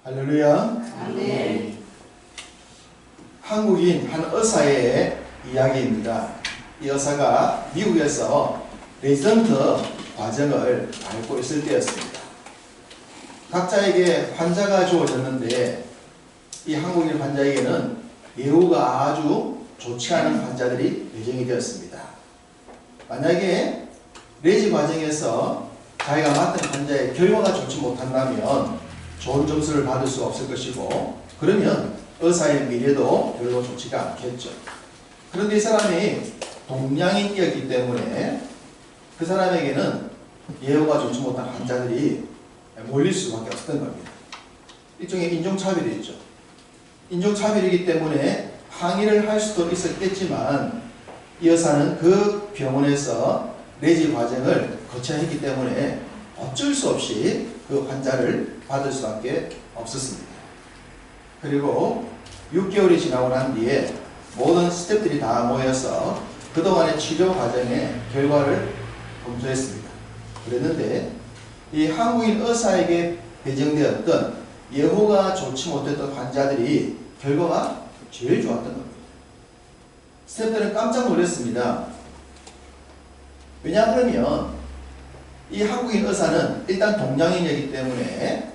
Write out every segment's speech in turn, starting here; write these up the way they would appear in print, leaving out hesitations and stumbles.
할렐루야. 아멘. 한국인 한 의사의 이야기입니다. 이 의사가 미국에서 레지던트 과정을 밟고 있을 때였습니다. 각자에게 환자가 주어졌는데 이 한국인 환자에게는 예후가 아주 좋지 않은 환자들이 배정이 되었습니다. 만약에 레지 과정에서 자기가 맡은 환자의 결과가 좋지 못한다면 좋은 점수를 받을 수가 없을 것이고, 그러면 의사의 미래도 별로 좋지가 않겠죠. 그런데 이 사람이 동양인이었기 때문에 그 사람에게는 예후가 좋지 못한 환자들이 몰릴 수밖에 없었던 겁니다. 일종의 인종차별이죠. 인종차별이기 때문에 항의를 할 수도 있었겠지만 이 의사는 그 병원에서 레지 과정을 거쳐야 했기 때문에 어쩔 수 없이 그 환자를 받을 수밖에 없었습니다. 그리고 6개월이 지나고 난 뒤에 모든 스태프들이 다 모여서 그동안의 치료 과정의 결과를 검토했습니다. 그랬는데 이 한국인 의사에게 배정되었던 예후가 좋지 못했던 환자들이 결과가 제일 좋았던 겁니다. 스태프들은 깜짝 놀랐습니다. 왜냐하면 이 한국인 의사는 일단 동양인이기 때문에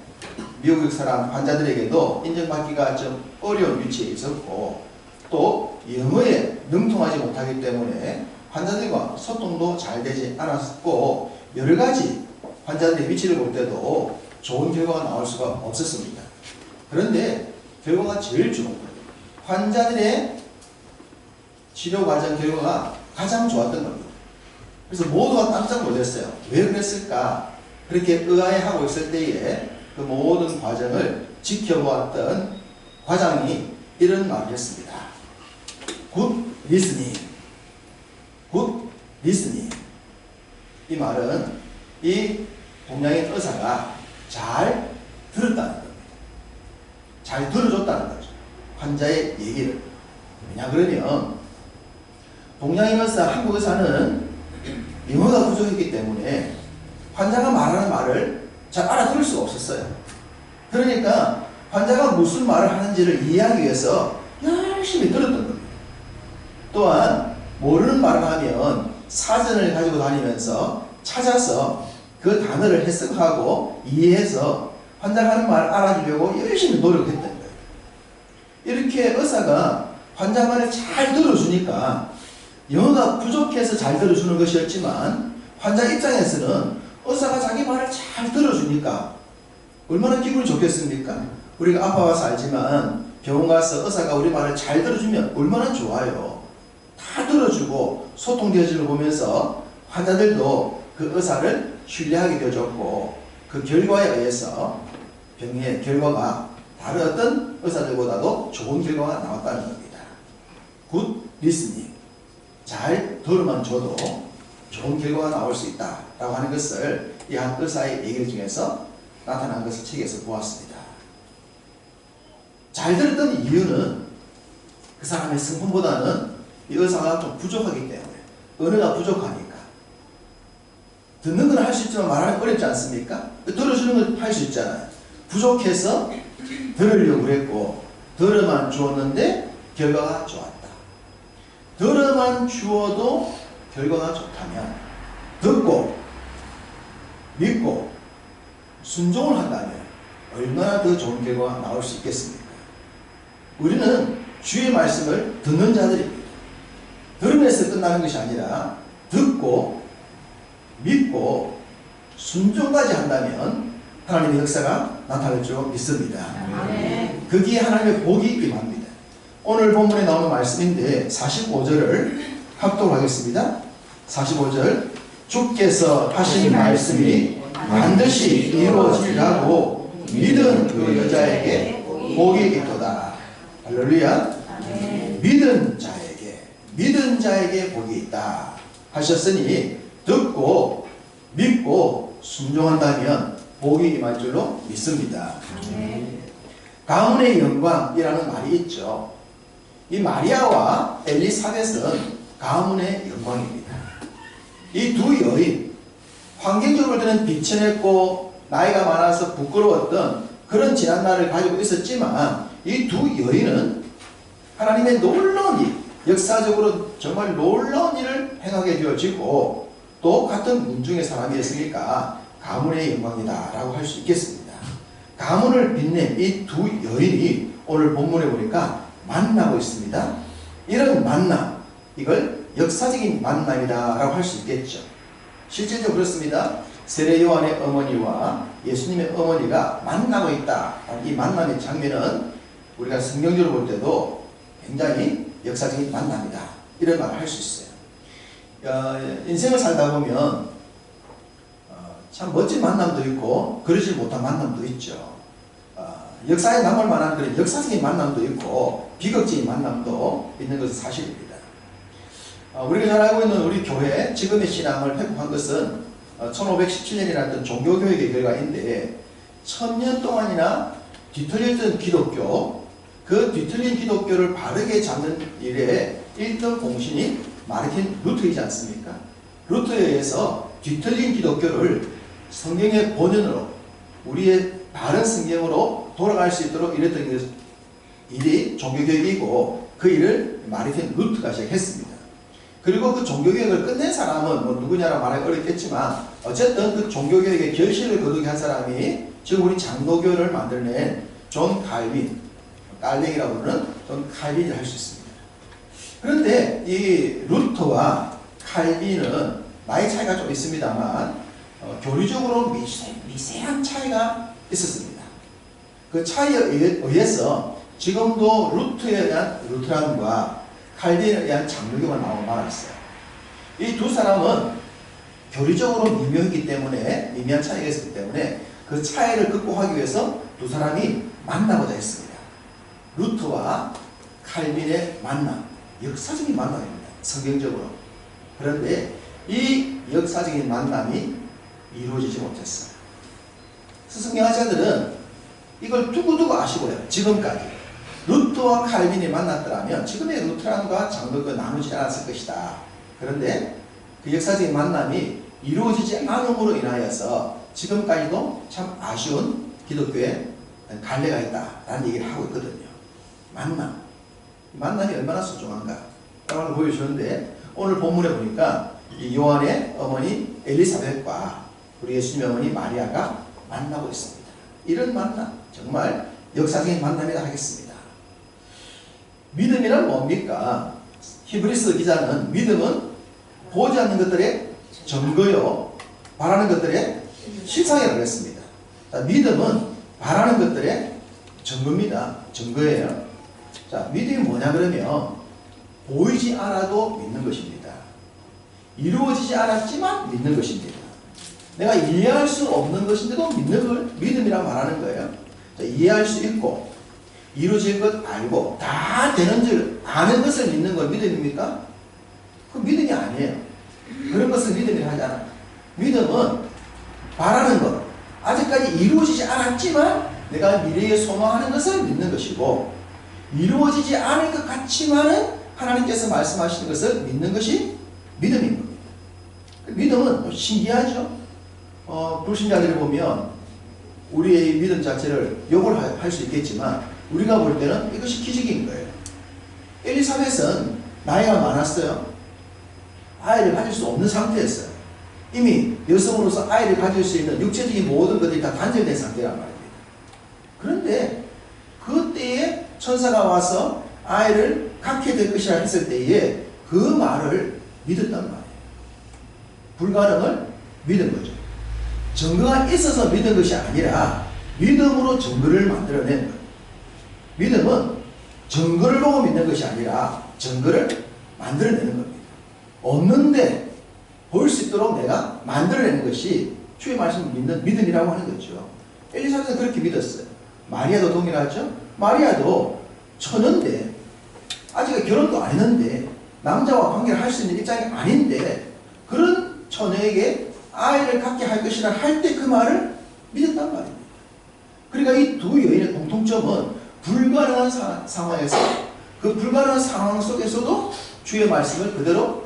미국 사람 환자들에게도 인정받기가 좀 어려운 위치에 있었고, 또 영어에 능통하지 못하기 때문에 환자들과 소통도 잘 되지 않았고, 여러 가지 환자들의 위치를 볼 때도 좋은 결과가 나올 수가 없었습니다. 그런데 결과가 제일 좋은 거예요. 환자들의 치료 과정 결과가 가장 좋았던 겁니다. 그래서 모두가 깜짝 놀랐어요. 왜 그랬을까? 그렇게 의아해하고 있을 때에 그 모든 과정을 지켜보았던 과장이 이런 말을 했습니다. Good listening. Good listening. 이 말은 이 동양인 의사가 잘 들었다는 겁니다. 잘 들어줬다는 거죠. 환자의 얘기를. 왜냐 그러면 동양인 의사, 한국 의사는 영어가 부족했기 때문에 환자가 말하는 말을 잘 알아들을 수가 없었어요. 그러니까 환자가 무슨 말을 하는지를 이해하기 위해서 열심히 들었던 겁니다. 또한 모르는 말을 하면 사전을 가지고 다니면서 찾아서 그 단어를 해석하고 이해해서 환자가 하는 말을 알아주려고 열심히 노력했던 거예요. 이렇게 의사가 환자 말을 잘 들어주니까 영어가 부족해서 잘 들어주는 것이었지만 환자 입장에서는 의사가 자기 말을 잘 들어주니까 얼마나 기분이 좋겠습니까? 우리가 아파와서 알지만 병원 가서 의사가 우리 말을 잘 들어주면 얼마나 좋아요. 다 들어주고 소통되어지는 걸 보면서 환자들도 그 의사를 신뢰하게 되어졌고, 그 결과에 의해서 병의 결과가 다른 어떤 의사들보다도 좋은 결과가 나왔다는 겁니다. Good listening. 잘 들으면 줘도 좋은 결과가 나올 수 있다라고 하는 것을 이 한 의사의 얘기 중에서 나타난 것을 책에서 보았습니다. 잘 들었던 이유는 그 사람의 성품보다는 이 의사가 좀 부족하기 때문에, 언어가 부족하니까. 듣는 건 할 수 있지만 말하는 건 어렵지 않습니까? 들어주는 건 할 수 있잖아요. 부족해서 들으려고 그랬고, 들어만 주었는데 결과가 좋았다. 들어만 주어도 결과가 좋다면 듣고 믿고 순종을 한다면 얼마나 더 좋은 결과가 나올 수 있겠습니까? 우리는 주의 말씀을 듣는 자들입니다. 들으면서 끝나는 것이 아니라 듣고 믿고 순종까지 한다면 하나님의 역사가 나타날 줄 믿습니다. 아멘. 거기에 하나님의 복이 임합니다. 오늘 본문에 나오는 말씀인데 45절을 합독하겠습니다. 45절. 주께서 하신 말씀이 반드시 이루어지라고 믿은 그 여자에게 복이 있도다. 할렐루야. 믿은 자에게 복이 있다 하셨으니 듣고 믿고 순종한다면 복이 임할 줄로 믿습니다. 가문의 영광이라는 말이 있죠. 이 마리아와 엘리사벳은 가문의 영광입니다. 이 두 여인, 환경적으로 때는 비천했고 나이가 많아서 부끄러웠던 그런 지난날을 가지고 있었지만 이 두 여인은 하나님의 놀라운 일, 역사적으로 정말 놀라운 일을 행하게 되어지고 또 같은 문중의 사람이었으니까 가문의 영광이다 라고 할 수 있겠습니다. 가문을 빛낸 이 두 여인이 오늘 본문에 보니까 만나고 있습니다. 이런 만남, 이걸 역사적인 만남이다 라고 할 수 있겠죠. 실제적으로 그렇습니다. 세례 요한의 어머니와 예수님의 어머니가 만나고 있다. 이 만남의 장면은 우리가 성경적으로 볼 때도 굉장히 역사적인 만남이다. 이런 말을 할 수 있어요. 인생을 살다 보면 참 멋진 만남도 있고 그러지 못한 만남도 있죠. 역사에 남을 만한 그런 역사적인 만남도 있고 비극적인 만남도 있는 것은 사실입니다. 우리가 잘 알고 있는 우리 교회 지금의 신앙을 회복한 것은 1517년이라는 종교교육의 결과인데 1000년 동안이나 뒤틀렸던 기독교, 그 뒤틀린 기독교를 바르게 잡는 일에 1등 공신이 마르틴 루터이지 않습니까? 루터에 의해서 뒤틀린 기독교를 성경의 본연으로 우리의 바른 성경으로 돌아갈 수 있도록 이랬던 일이 종교개혁이고 그 일을 마르틴 루터가 시작했습니다. 그리고 그 종교개혁을 끝낸 사람은 뭐 누구냐라 말하기 어렵겠지만 어쨌든 그 종교개혁의 결실을 거두게 한 사람이 지금 우리 장로교를 만들어낸 존 칼빈, 깔뱅이라고 부르는 존 칼빈이라 할 수 있습니다. 그런데 이 루터와 칼빈은 나이 차이가 좀 있습니다만 교리적으로 미세한 차이가 있었습니다. 그 차이에 의해서 지금도 루터에 대한 루터란과 칼빈에 대한 장로교가 나오고 말았어요. 이 두 사람은 교리적으로 미묘했기 때문에 미미한 차이가 있었기 때문에 그 차이를 극복하기 위해서 두 사람이 만나고자 했습니다. 루터와 칼빈의 만남, 역사적인 만남입니다. 성경적으로. 그런데 이 역사적인 만남이 이루어지지 못했어요. 성경학자들은 이걸 두고두고 아시고요. 지금까지. 루터와 칼빈이 만났더라면 지금의 루터란과 장로교가 나누지 않았을 것이다. 그런데 그 역사적인 만남이 이루어지지 않음으로 인하여서 지금까지도 참 아쉬운 기독교에 갈래가 있다라는 얘기를 하고 있거든요. 만남. 만남이 얼마나 소중한가 라는 걸 보여주는데 오늘 본문에 보니까 이 요한의 어머니 엘리사벳과 우리 예수님의 어머니 마리아가 만나고 있습니다. 이런 만남, 정말 역사적인 만남이라 하겠습니다. 믿음이란 뭡니까? 히브리서 기자는 믿음은 보지 않는 것들의 증거요, 바라는 것들의 실상이라고 했습니다. 자, 믿음은 바라는 것들의 증거입니다. 증거예요. 자, 믿음이 뭐냐 그러면 보이지 않아도 믿는 것입니다. 이루어지지 않았지만 믿는 것입니다. 내가 이해할 수 없는 것인데도 믿는 걸 믿음이라 말하는 거예요. 자, 이해할 수 있고 이루어질 것 알고 다 되는 줄 아는 것을 믿는 건 믿음입니까? 그 믿음이 아니에요. 그런 것을 믿음이라 하지 않아요. 믿음은 바라는 것, 아직까지 이루어지지 않았지만 내가 미래에 소망하는 것을 믿는 것이고 이루어지지 않을 것 같지만은 하나님께서 말씀하시는 것을 믿는 것이 믿음인 겁니다. 믿음은 신기하죠. 불신자들이 보면 우리의 믿음 자체를 욕을 할 수 있겠지만 우리가 볼 때는 이것이 기적인 거예요. 엘리사벳은 나이가 많았어요. 아이를 가질 수 없는 상태였어요. 이미 여성으로서 아이를 가질 수 있는 육체적인 모든 것들이 다 단절된 상태란 말입니다. 그런데 그때에 천사가 와서 아이를 갖게 될 것이라 했을 때에 그 말을 믿었단 말이에요. 불가능을 믿은 거죠. 증거가 있어서 믿은 것이 아니라 믿음으로 증거를 만들어낸 거예요. 믿음은 증거를 보고 믿는 것이 아니라 증거를 만들어내는 겁니다. 없는데 볼 수 있도록 내가 만들어내는 것이 주의 말씀을 믿는 믿음이라고 하는 거죠. 엘리사벳은 그렇게 믿었어요. 마리아도 동일하죠. 마리아도 처녀인데 아직 결혼도 안 했는데 남자와 관계를 할 수 있는 입장이 아닌데 그런 처녀에게 아이를 갖게 할 것이라 할 때 그 말을 믿었단 말입니다. 그러니까 이 두 여인의 공통점은 불가능한 상황에서 그 불가능한 상황 속에서도 주의 말씀을 그대로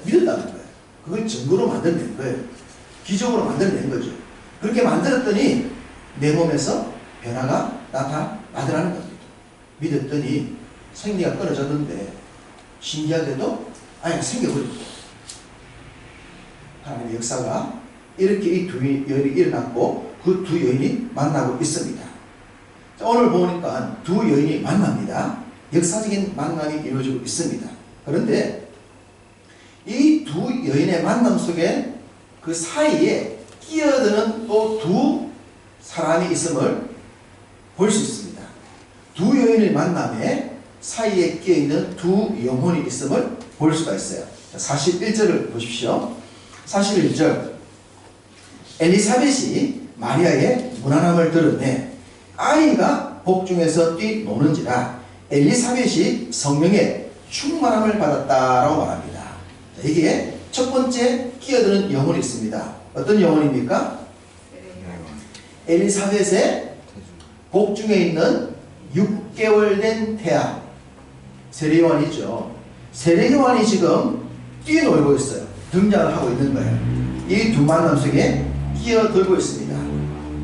믿었다는 거예요. 그걸 증거로 만들어낸 거예요. 기적으로 만들어낸 거죠. 그렇게 만들었더니 내 몸에서 변화가 나타나더라는 겁니다. 믿었더니 생리가 끊어졌는데 신기하게도 아예 생겨버립니다. 하나님의 역사가 이렇게 이 두 여인이 일어났고 그 두 여인이 만나고 있습니다. 자, 오늘 보니까 두 여인이 만납니다. 역사적인 만남이 이루어지고 있습니다. 그런데 이 두 여인의 만남 속에 그 사이에 끼어드는 또 두 사람이 있음을 볼 수 있습니다. 두 여인의 만남에 사이에 끼어있는 두 영혼이 있음을 볼 수가 있어요. 41절을 보십시오. 41절 엘리사벳이 마리아의 무난함을 들으매 아이가 복중에서 뛰노는지라 엘리사벳이 성령의 충만함을 받았다라고 말합니다. 이게 첫 번째 끼어드는 영혼이 있습니다. 어떤 영혼입니까? 엘리사벳의 복중에 있는 6개월 된 태아 세례요한이죠. 세례요한이 지금 뛰어놀고 있어요. 등장을 하고 있는 거예요. 이 두 만남 속에 끼어들고 있습니다.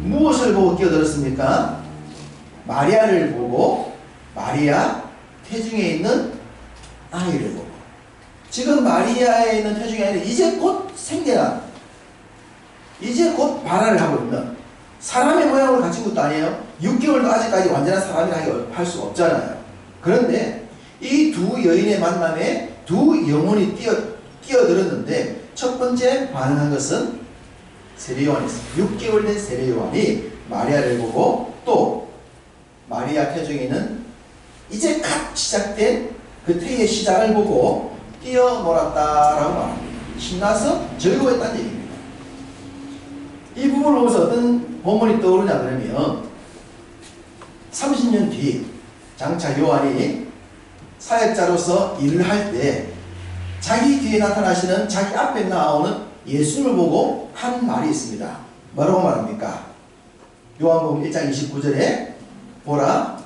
무엇을 보고 끼어들었습니까? 마리아를 보고 마리아 태중에 있는 아이를 보고 지금 마리아에 있는 태중의 아이는 이제 곧 생겨나 이제 곧 발화를 하고 있는 사람의 모양을 가진 것도 아니에요. 6개월도 아직까지 완전한 사람이라 할 수가 없잖아요. 그런데 이 두 여인의 만남에 두 영혼이 끼어들었는데 첫 번째 반응한 것은 세례요한이었습니다. 6개월 된 세례요한이 마리아를 보고 또 마리아 태중에 있는 이제 갓 시작된 그 태의 시작을 보고 뛰어놀았다라고 말합니다. 신나서 즐거워했다는 얘기입니다. 이 부분을 보면서 어떤 본문이 떠오르냐 그러면 30년 뒤 장차 요한이 사역자로서 일을 할 때 자기 뒤에 나타나시는 자기 앞에 나오는 예수를 보고 한 말이 있습니다. 뭐라고 말합니까? 요한복음 1장 29절에 보라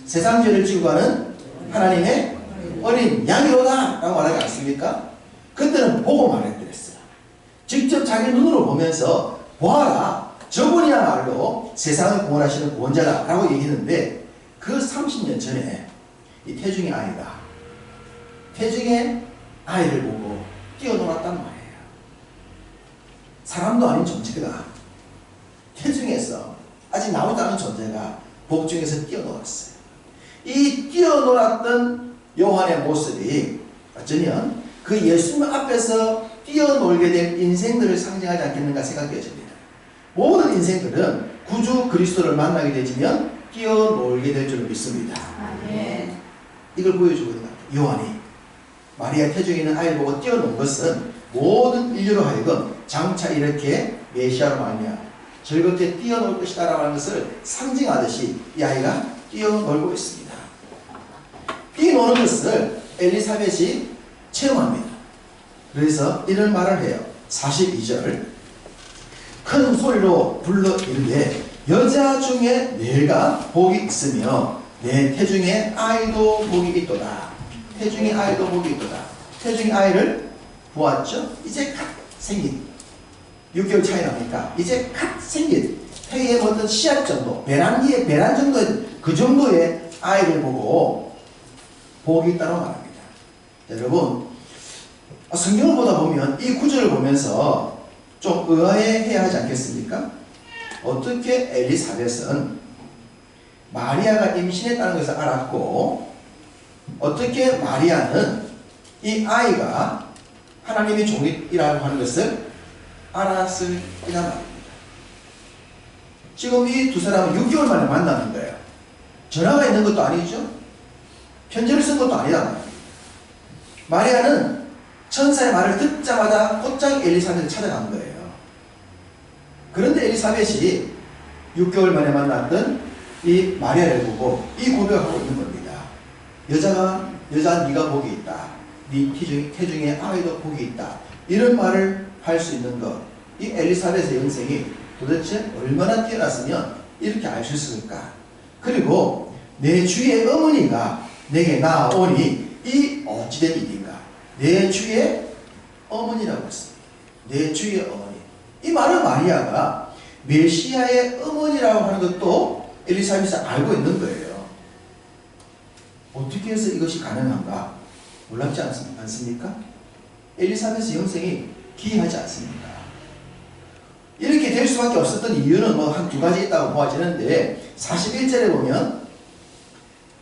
세상 죄를 지고 가는 하나님의 어린 양이로다 라고 말하지 않습니까? 그때는 보고 말했더랬어요. 직접 자기 눈으로 보면서 보아라 저분이야말로 세상을 구원하시는 구원자다 라고 얘기했는데 그 30년 전에 이 태중의 아이가 태중의 아이를 보고 뛰어놀았단 말이에요. 사람도 아닌 존재가 태중에서 아직 나오지 않은 존재가 복중에서 뛰어놀았어요. 이 뛰어놀았던 요한의 모습이 어쩌면 그 예수님 앞에서 뛰어놀게 될 인생들을 상징하지 않겠는가 생각되어집니다. 모든 인생들은 구주 그리스도를 만나게 되지면 뛰어놀게 될 줄 믿습니다. 아멘. 이걸 보여주고 있는 것 같아요. 요한이 마리아 태중에 있는 아이를 보고 뛰어놓은 것은 모든 인류로 하여금 장차 이렇게 메시아로 말미암아 즐겁게 뛰어놀 것이다 라고 하는 것을 상징하듯이 이 아이가 뛰어놀고 있습니다. 뛰어노는 것을 엘리사벳이 체험합니다. 그래서 이런 말을 해요. 42절 큰 소리로 불러 이르되 여자 중에 내가 복이 있으며 내 태중에 아이도 복이 있도다. 태중의 아이도 복이 있도다. 태중의 아이를 보았죠? 이제 갓 생긴 6개월 차이 나니까 이제 갓 생긴 태의 어떤 씨앗 정도 배란기의 배란 정도의 그 정도의 아이를 보고 복이 있다고 말합니다. 여러분 성경을 보다 보면 이 구절을 보면서 좀 의아해해야 하지 않겠습니까? 어떻게 엘리사벳은 마리아가 임신했다는 것을 알았고 어떻게 마리아는 이 아이가 하나님의 종이라고 하는 것을 알았을까 말입니다. 지금 이 두 사람은 6개월 만에 만나는 거예요. 전화가 있는 것도 아니죠. 편지를 쓴 것도 아니잖아요. 마리아는 천사의 말을 듣자마자 곧장 엘리사벳을 찾아간 거예요. 그런데 엘리사벳이 6개월 만에 만났던 이 마리아를 보고 이 고백을 하고 있는 겁니다. 여자 네가 복이 있다. 네 태중에 아이도 복이 있다. 이런 말을 할 수 있는 것. 이 엘리사벳의 영생이 도대체 얼마나 뛰어났으면 이렇게 알 수 있을까? 그리고 내 주의 어머니가 내게 나아오니 이 어찌된 일인가? 내 주의 어머니라고 했습니다. 내 주의 어머니. 이 말은 마리아가 메시아의 어머니라고 하는 것도 엘리사벳이 알고 있는 거예요. 어떻게 해서 이것이 가능한가? 놀랍지 않습니까? 엘리사벳의 영생이 기이하지 않습니까? 이렇게 될 수밖에 없었던 이유는 뭐 한 두 가지 있다고 보아지는데 41절에 보면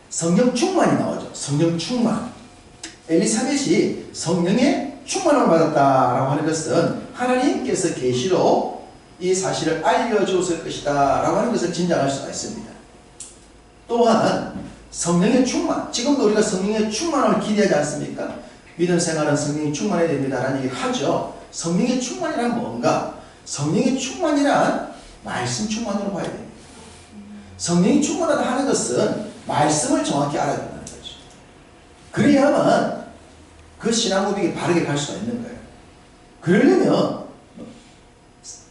성령 충만이 나오죠. 성령 충만. 엘리사벳이 성령의 충만을 받았다라고 하는 것은 하나님께서 계시로 이 사실을 알려주었을 것이다 라고 하는 것을 짐작할 수가 있습니다. 또한 성령의 충만, 지금도 우리가 성령의 충만을 기대하지 않습니까? 믿음 생활은 성령이 충만해야 됩니다 라는 얘기를 하죠. 성령의 충만이란 뭔가? 성령의 충만이란 말씀 충만으로 봐야 됩니다. 성령이 충만하다 하는 것은 말씀을 정확히 알아야 된다는 거죠. 그래야만 그 신앙 고백이 바르게 갈 수가 있는 거예요. 그러려면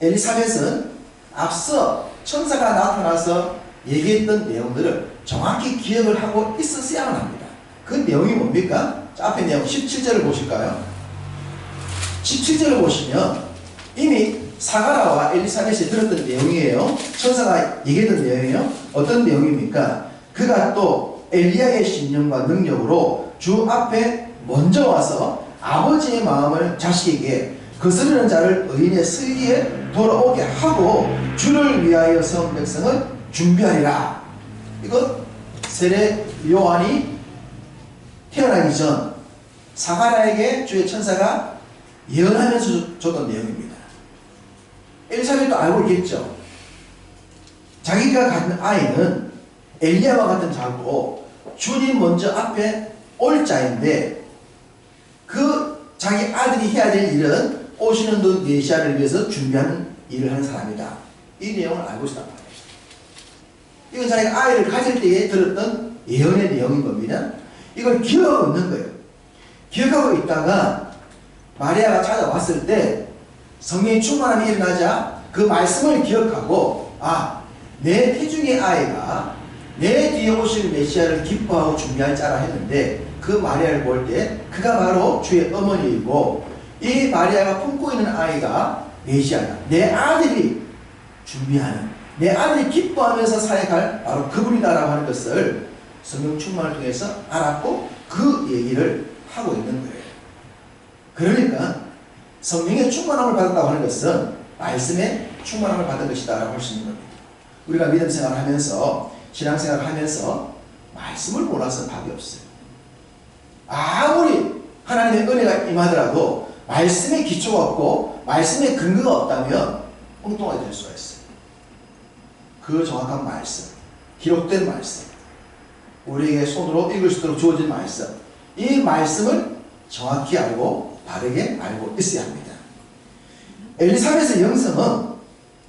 엘리사벳은 앞서 천사가 나타나서 얘기했던 내용들을 정확히 기억을 하고 있었어야만 합니다. 그 내용이 뭡니까? 자, 앞에 내용 17절을 보실까요? 17절을 보시면 이미 사가라와 엘리사벳이 들었던 내용이에요. 천사가 얘기했던 내용이에요. 어떤 내용입니까? 그가 또 엘리야의 신령과 능력으로 주 앞에 먼저 와서 아버지의 마음을 자식에게 거스르는 자를 의인의 슬기에 돌아오게 하고 주를 위하여 세운 백성을 준비하리라. 이거 세례 요한이 태어나기 전 사가라에게 주의 천사가 예언하면서 줬던 내용입니다. 엘리사벳도 알고 있겠죠. 자기가 갖는 아이는 엘리야와 같은 자고 주님 먼저 앞에 올 자인데 그 자기 아들이 해야 될 일은 오시는 그 메시아를 위해서 준비하는 일을 하는 사람이다. 이 내용을 알고 있단 말이에요. 이건 자기가 아이를 가질 때에 들었던 예언의 내용인 겁니다. 이걸 기억하고 있는 거예요. 기억하고 있다가 마리아가 찾아왔을 때 성령의 충만함이 일어나자 그 말씀을 기억하고 내 태중의 아이가 내 뒤에 오실 메시아를 기뻐하고 준비할 자라 했는데 그 마리아를 볼 때 그가 바로 주의 어머니이고 이 마리아가 품고 있는 아이가 메시아다. 내 아들이 준비하는, 내 아들이 기뻐하면서 사역할 바로 그분이다라고 하는 것을 성령 충만을 통해서 알았고 그 얘기를 하고 있는 거예요. 그러니까 성령의 충만함을 받았다고 하는 것은 말씀의 충만함을 받은 것이다 라고 할 수 있는 겁니다. 우리가 믿음 생활을 하면서 신앙생활을 하면서 말씀을 몰라서 답이 없어요. 아무리 하나님의 은혜가 임하더라도 말씀의 기초가 없고 말씀의 근거가 없다면 엉뚱하게 될 수가 있어요. 그 정확한 말씀, 기록된 말씀, 우리에게 손으로 읽을 수 있도록 주어진 말씀, 이 말씀을 정확히 알고 바르게 알고 있어야 합니다. 엘리사벳의 영성은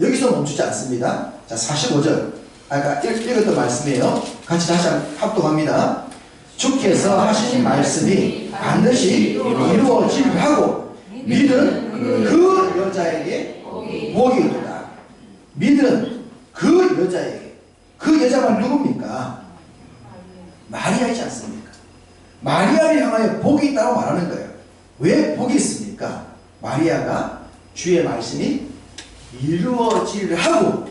여기서 멈추지 않습니다. 자, 45절 아까 읽었던 말씀이에요. 같이 다시 합독합니다. 주께서 하신 말씀이 반드시 이루어지리하고 믿은 그 여자에게 복이 있다. 믿은 그 여자에게, 그 여자가 누굽니까? 마리아이지 않습니까? 마리아를 향하여 복이 있다고 말하는 거예요. 왜 복이 있습니까? 마리아가 주의 말씀이 이루어지리하고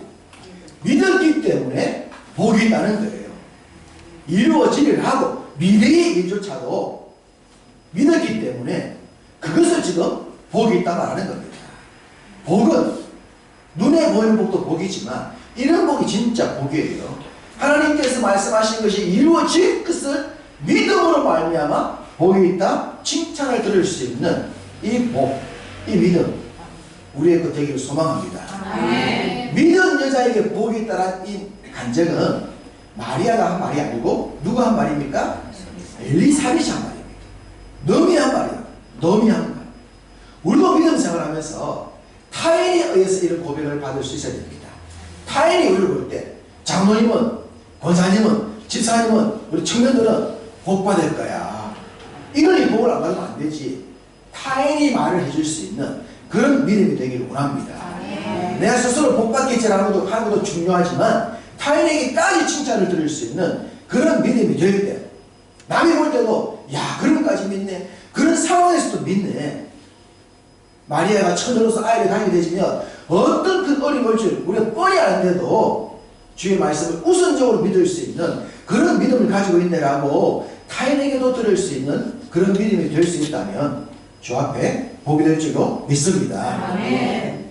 믿었기 때문에 복이 있다는 거예요. 이루어지리하고 미래의 일조차도 믿었기 때문에 그것을 지금 복이 있다 말하는 겁니다. 복은 눈에 보이는 복도 복이지만 이런 복이 진짜 복이에요. 하나님께서 말씀하신 것이 이루어질 것을 믿음으로 말미암아 복이 있다 칭찬을 들을 수 있는 이 복, 이 믿음 우리의 것 되기를 소망합니다. 믿은 여자에게 복이 있다는 이 간증은 마리아가 한 말이 아니고 누가 한 말입니까? 엘리사벳이 한 말입니다. 너미 한 말이야. 너미 한 말. 우리도 믿음 생활하면서 타인에 의해서 이런 고백을 받을 수 있어야 됩니다. 타인이 우리를 볼 때 장로님은, 권사님은, 집사님은, 우리 청년들은 복 받을 거야. 이러니 복을 안 받으면 안 되지. 타인이 말을 해줄 수 있는 그런 믿음이 되기를 원합니다. 내가 스스로 복 받겠지라는 것도 중요하지만 타인에게까지 칭찬을 들을 수 있는 그런 믿음이 될 때 남이 볼 때도 야 그런 것까지 믿네, 그런 상황에서도 믿네. 마리아가 처녀로서 아이를 가지게 되시면 어떤 큰 어려움을 줄 우리가 뻔히 아는데도 주의 말씀을 우선적으로 믿을 수 있는 그런 믿음을 가지고 있네라고 타인에게도 들을 수 있는 그런 믿음이 될 수 있다면 주 앞에 복이 될 줄로 믿습니다. 아멘.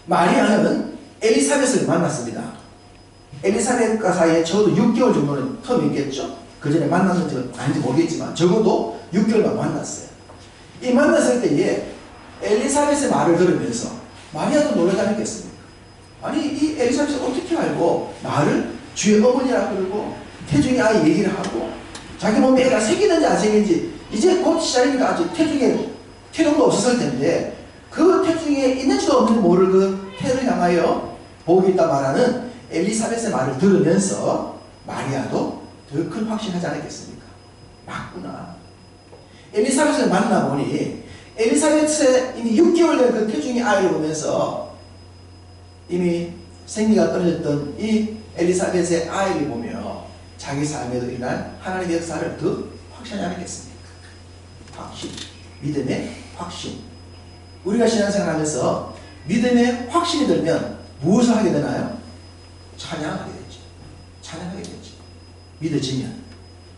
마리아는 엘리사벳을 만났습니다. 엘리사벳과 사이에 적어도 6개월 정도는 텀이 있겠죠. 그 전에 만났는지 아닌지 모르겠지만 적어도 6개월만 만났어요. 이 만났을 때에 엘리사벳의 말을 들으면서 마리아도 놀라지 않겠습니까? 아니 이 엘리사벳이 어떻게 알고 나를 주의 어머니라고 그러고 태중의 아이 얘기를 하고 자기 몸에 애가 생기는지 안 생기는지 이제 곧 시작이니까 아직 태중도 없었을 텐데 그 태중에 있는지도 없는지 모를 그 태를 향하여 복이 있다 말하는 엘리사벳의 말을 들으면서 마리아도 더 큰 확신하지 않았겠습니까? 맞구나. 엘리사벳을 만나보니 엘리사벳의 이미 6개월 된 그 태중의 아이를 보면서 이미 생리가 끊어졌던 이 엘리사벳의 아이를 보며 자기 삶에도 일어난 하나님의 역사를 더 확신하지 않았겠습니까? 확신, 믿음의 확신. 우리가 신앙생활하면서 믿음의 확신이 들면 무엇을 하게 되나요? 찬양하게 되죠. 찬양하게 되죠.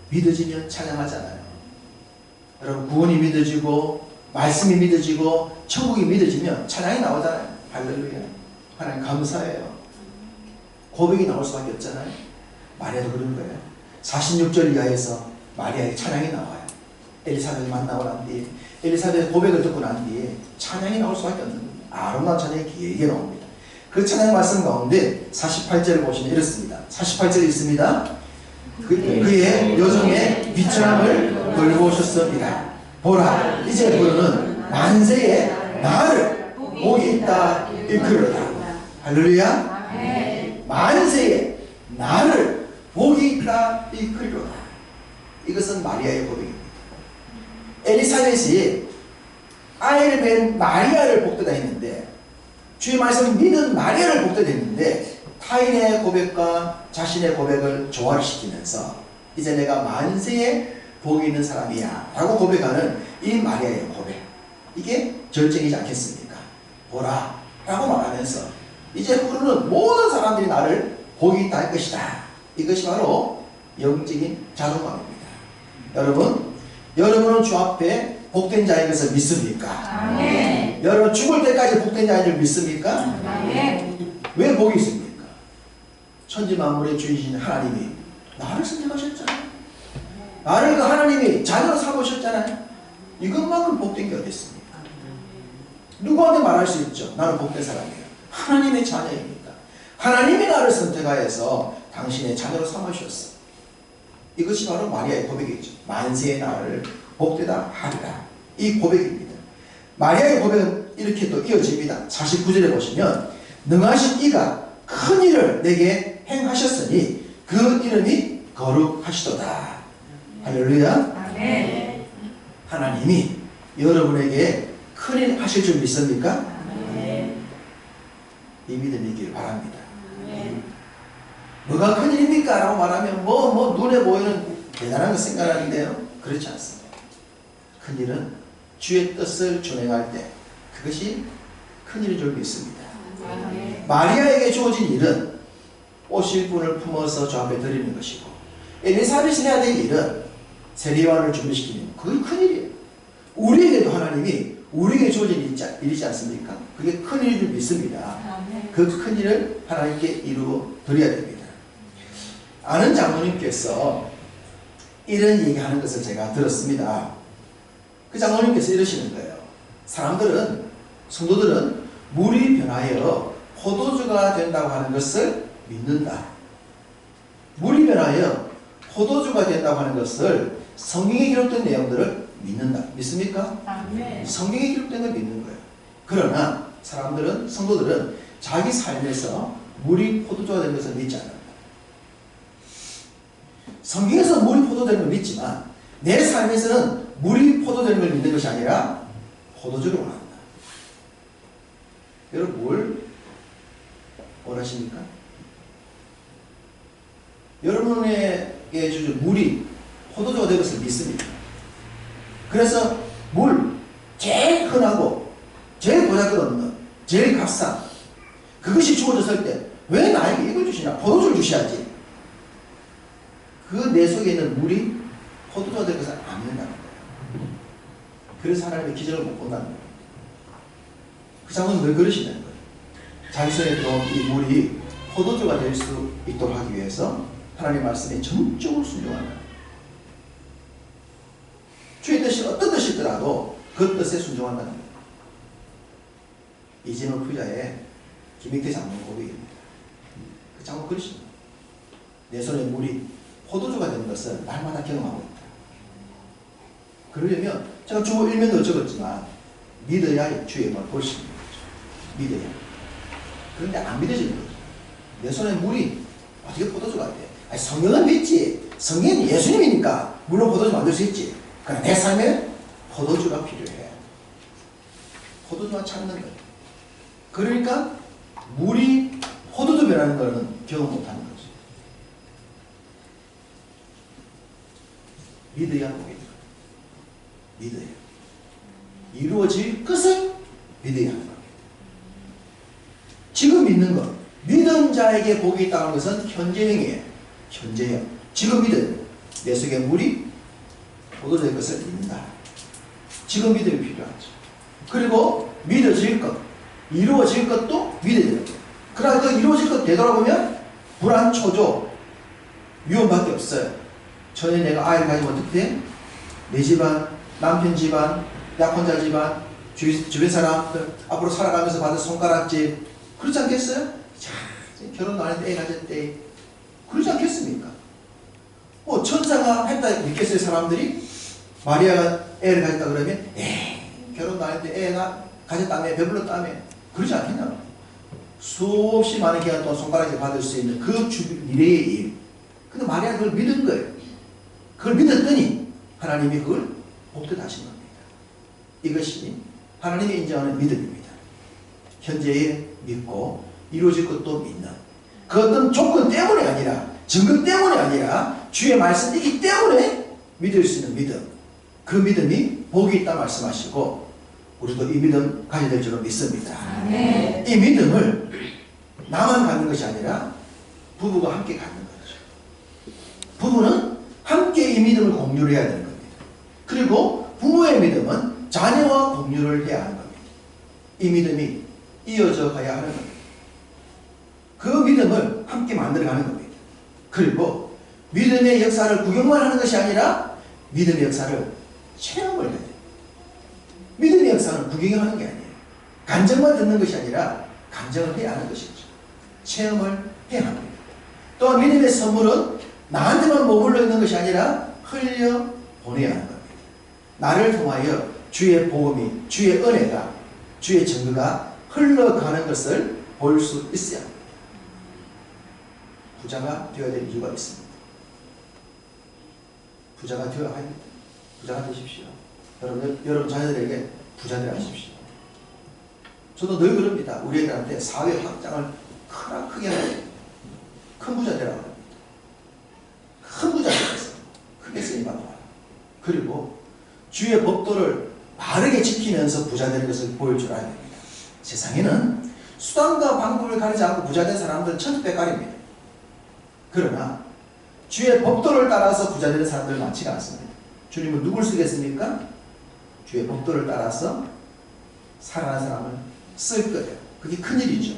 믿어지면 찬양하잖아요. 여러분 구원이 믿어지고 말씀이 믿어지고 천국이 믿어지면 찬양이 나오잖아요. 할렐루야. 하나님 감사해요. 고백이 나올 수밖에 없잖아요. 마리아도 그런 거예요. 46절 이하에서 마리아의 찬양이 나와요. 엘리사벳을 만나고 난 뒤에 엘리사벳의 고백을 듣고 난 뒤에 찬양이 나올 수밖에 없는 겁니다. 아름다운 찬양이 길게 나옵니다. 그 찬양 말씀 가운데 48절을 보시면 이렇습니다. 48절 있습니다. 그의 여종의 비참함을 돌보셨습니다. 보라 이제 부르는 만세의 나를 복이 있다 일컬어라. 할렐루야. 만세의 나를 복이 있다 일컬어라. 이것은 마리아의 고백입니다. 엘리사벳이 아이를 뵌 마리아를 복되다 했는데 주의 말씀을 믿은 마리아를 복되다 했는데 타인의 고백과 자신의 고백을 조화를 시키면서 이제 내가 만세의 복이 있는 사람이야 라고 고백하는 이 마리아의 고백, 이게 절정이지 않겠습니까? 보라 라고 말하면서 이제 흐르는 모든 사람들이 나를 복이 있다 할 것이다. 이것이 바로 영적인 자존감입니다. 여러분은 주 앞에 복된 자인 것을 믿습니까? 아멘. 여러분 죽을 때까지 복된 자인 줄 믿습니까? 아멘. 왜 복이 있습니까? 천지만물의 주이신 하나님이 나를 선택하셨잖아요. 나를 그 하나님이 자녀로 삼으셨잖아요. 이것만큼 복된 게 어디 있습니까? 누구한테 말할 수 있죠? 나는 복된 사람이에요. 하나님의 자녀입니다. 하나님이 나를 선택하여서 당신의 자녀로 삼으셨어. 이것이 바로 마리아의 고백이죠. 만세의 나를 복되다 하리라. 이 고백입니다. 마리아의 고백은 이렇게 또 이어집니다. 49절에 보시면 능하신 이가 큰 일을 내게 행하셨으니 그 이름이 거룩하시도다. 할렐루야. 아멘. 하나님이 여러분에게 큰일 하실 줄 믿습니까? 아멘. 이 믿음이 있기를 바랍니다. 아멘. 뭐가 큰일입니까? 라고 말하면 눈에 보이는 대단한 거 생각하는데요. 그렇지 않습니다. 큰일은 주의 뜻을 준행할 때 그것이 큰일인 줄 믿습니다. 아멘. 마리아에게 주어진 일은 오실 분을 품어서 주 앞에 드리는 것이고 엘리사벳이 해야 될 일은 세례요한을 준비시키는 그게 큰일이에요. 우리에게도 하나님이 우리에게 주어진 일이지 않습니까? 그게 큰일인 줄 믿습니다. 아멘. 그 큰일을 하나님께 이루어 드려야 됩니다. 아는 장로님께서 이런 얘기하는 것을 제가 들었습니다. 그 장로님께서 이러시는 거예요. 성도들은 물이 변하여 포도주가 된다고 하는 것을 믿는다. 물이 변하여 포도주가 된다고 하는 것을 성경에 기록된 내용들을 믿는다. 믿습니까? 아멘. 성경에 기록된 걸 믿는 거예요. 그러나 성도들은 자기 삶에서 물이 포도주가 되는 것을 믿지 않는다. 성경에서 물이 포도되는 걸 믿지만 내 삶에서는 물이 포도되는 걸 믿는 것이 아니라 포도주를 원한다. 여러분 뭘 원하십니까? 여러분에게 주는 물이 포도주가 되는 것을 믿습니다. 그래서 제일 흔하고 제일 보잘것없는 제일 값싼 그것이 주어졌을 때 왜 나에게 이걸 주시냐? 포도주를 주셔야지. 그 내 속에 있는 물이 포도주가 될 것을 안 믿는다는 거예요. 그래서 하나님의 기적을 못 본다는 거예요. 그 장로는 왜 그러시냐는 거예요. 자기 손에 들어온 이 물이 포도주가 될 수 있도록 하기 위해서 하나님 말씀에 전적으로 순종한다. 주의 뜻이 어떤 뜻이더라도 그 뜻에 순종한다는 거예요. 이재명 부자의 김익태 장로 고백입니다. 그 장로 그러십니다. 내 손에 물이 포도주가 되는 것을 날마다 경험하고 있다. 그러려면 제가 주 일면도 적었지만 믿어야 주의 힘을 볼 수 있는 거죠. 믿어야. 그런데 안 믿어지는 거죠. 내 손에 물이 어떻게 포도주가 돼? 아니, 성경은 믿지. 성경은 예수님이니까 물론 포도주 만들 수 있지. 그러나 내 삶에 포도주가 필요해. 포도주가 찾는 거예요. 그러니까 물이 포도주 변하는 거는 경험 못하는 거죠. 믿어야 보게 돼요. 믿어야. 이루어질 것을 믿어야 하는 겁니다. 지금 믿는 것, 믿은 자에게 복이 있다는 것은 현재형이에요. 현재형. 지금 믿어요. 내 속에 물이 포도주의 것을 믿는다. 지금 믿음이 필요하죠. 그리고 믿어질 것, 이루어질 것도 믿어야 돼요. 그러나 그 이루어질 것 되돌아보면 불안, 초조, 위험밖에 없어요. 전에 내가 아이를 가지면 어떻게 돼? 내 집안, 남편 집안, 약혼자 집안, 주변 사람들 앞으로 살아가면서 받을 손가락질 그렇지 않겠어요? 자, 결혼 안 했는데 애 가졌대. 그렇지 않겠습니까? 뭐 천사가 했다 믿겠어요 사람들이? 마리아가 애를 가졌다 그러면 결혼 안 했는데 애 가졌다며 배불렀다며 그러지 않겠냐고. 수없이 많은 기간 동안 손가락질 받을 수 있는 그 미래의 일. 근데 마리아가 그걸 믿은 거예요. 그걸 믿었더니 하나님이 그걸 복되다 하신 겁니다. 이것이 하나님이 인정하는 믿음입니다. 현재에 믿고 이루어질 것도 믿는 그 어떤 조건 때문이 아니라 증거 때문이 아니라 주의 말씀이기 때문에 믿을 수 있는 믿음. 그 믿음이 복이 있다 말씀하시고 우리도 이 믿음 가져야 될 줄로 믿습니다. 네. 이 믿음을 나만 갖는 것이 아니라 부부가 함께 갖는 거죠. 부부는 함께 이 믿음을 공유를 해야 되는 겁니다. 그리고 부모의 믿음은 자녀와 공유를 해야 하는 겁니다. 이 믿음이 이어져 가야 하는 겁니다. 그 믿음을 함께 만들어가는 겁니다. 그리고 믿음의 역사를 구경만 하는 것이 아니라 믿음의 역사를 체험을 해야 돼요. 믿음의 역사는 구경하는 게 아니에요. 간증만 듣는 것이 아니라 간증을 해야 하는 것이죠. 체험을 해야 합니다. 또한 믿음의 선물은 나한테만 머물러 있는 것이 아니라 흘려 보내야 하는 겁니다. 나를 통하여 주의 복음이, 주의 은혜가, 주의 증거가 흘러가는 것을 볼 수 있어야 합니다. 부자가 되어야 될 이유가 있습니다. 부자가 되어야 합니다. 부자가 되십시오. 여러분 자녀들에게 부자들 하십시오. 저도 늘 그럽니다. 우리 애들한테 사회 확장을 크게 하라. 큰 부자 되라고 합니다. 큰 부자 되어서 크게 쓰임받아라. 그리고 주의 법도를 바르게 지키면서 부자 되는 것을 보여줄 알아야 됩니다. 세상에는 수단과 방법을 가리지 않고 부자 된 사람들은 천투백깔입니다. 그러나 주의 법도를 따라서 부자 되는 사람들은 많지가 않습니다. 주님은 누굴 쓰겠습니까? 주의 법도를 따라서 살아가는 사람을 쓸 거예요. 그게 큰일이죠.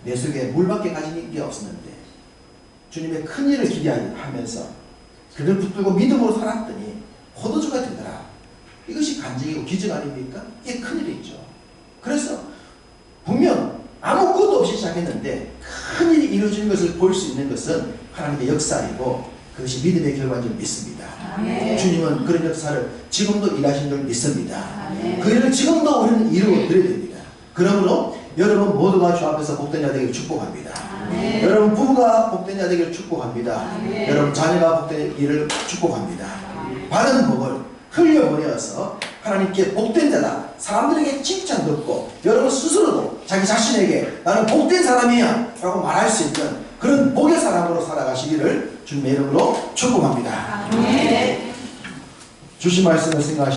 내 속에 물밖에 가진 게 없었는데 주님의 큰일을 기대하면서 그를 붙들고 믿음으로 살았더니 포도주가 되더라. 이것이 간증이고 기적 아닙니까? 이게 큰일이죠. 그래서 분명 아무것도 없이 시작했는데 큰일이 이루어지는 것을 볼 수 있는 것은 하나님의 역사이고 그것이 믿음의 결과인 줄 믿습니다. 아멘. 주님은 그런 역사를 지금도 일하신 줄 믿습니다. 아멘. 그 일을 지금도 우리는 이루어드려야 됩니다. 그러므로 여러분 모두가 주 앞에서 복된 자 되기를 축복합니다. 아멘. 여러분 부부가 복된 자 되기를 축복합니다. 아멘. 여러분 자녀가 복되기를 축복합니다. 바른 복을 흘려보내어서 하나님께 복된 자다. 사람들에게 칭찬 듣고 여러분 스스로도 자기 자신에게 나는 복된 사람이야 라고 말할 수 있는 그런 복의 사람으로 살아가시기를 주님의 이름으로 축복합니다. 아멘. 주신 말씀을 생각하시고